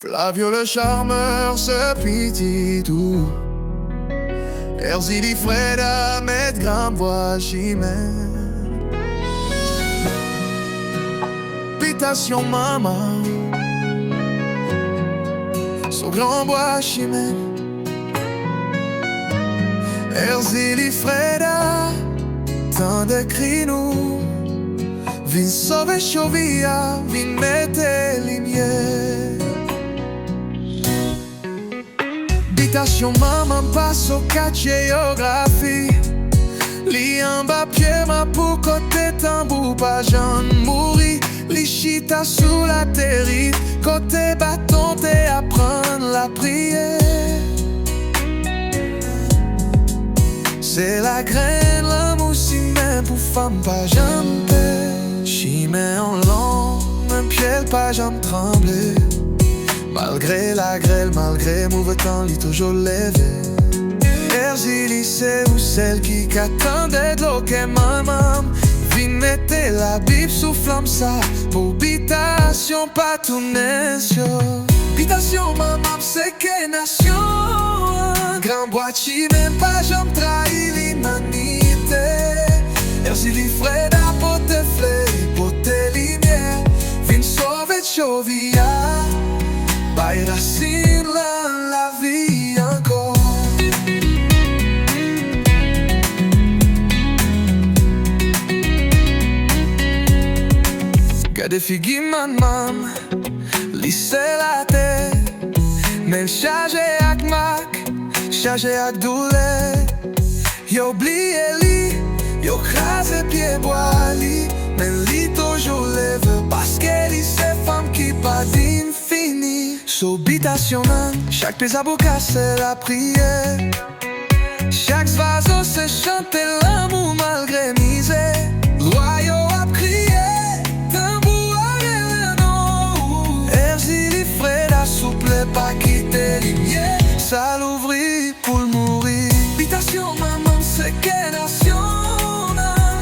Flavio le charmeur se pitié tout. Erzili Freda met grand bois chimène. Pitation maman, son grand bois chimène. Erzili Freda, tant de cris nous. Vin sauver chovia, vin mette lumière. Habitation maman passe au cas géographie. Li en bas pied ma pour côté tambour pas j'en mourir. Li chita sous la terre, côté bâton t'es apprendre la prière. C'est la graine, l'amour si même pour femme pas j'en paix. Chimé en long, même pied pas j'en tremble. Malgré la grêle, malgré mauvais temps, lit toujours levé. Erzili c'est ou celle qui attendait de l'eau que maman. Vin mettez la Bible sous flamme ça. Pour habitation pas tout nation. Habitation maman c'est que nation. Grand bois même pas j'aime trahir l'humanité. Erzili Freda pour te fleurir, pour tes lumières. Vin sauver chovia. Bay racine la vie encore. Gade figi man mam, lisse la tête. Men chargé ak mak, chargé ak douleur. Yo oublié li, yo crase pied bois li. Men li toujours lève parce que li c'est femme qui pas d'infini. Habitation man, chaque pésaboka c'est la prière. Chaque vaso c'est chanter l'amour malgré misère. Loyau a crié, tambour a réveillé. Erzili Freda souple pas quitter lumière. Ça l'ouvrit pour mourir. Habitation maman c'est que nation.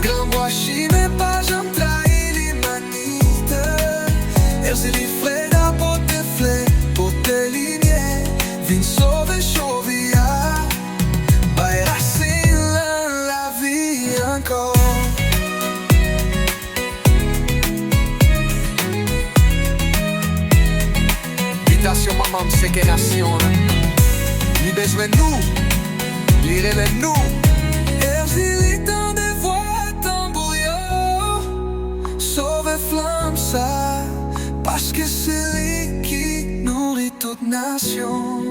Grand bois chimé pas j'en trahir l'humanité. Erzili Freda pour te fleur. Vin sauver chovia. Bay racine la vie encore. Habitation maman c'est que nation. Li besoin nous, li relève nous. Erzili tant de voix tambour yo. Sauve flamme ça. Parce que c'est lui qui nourrit toute nation.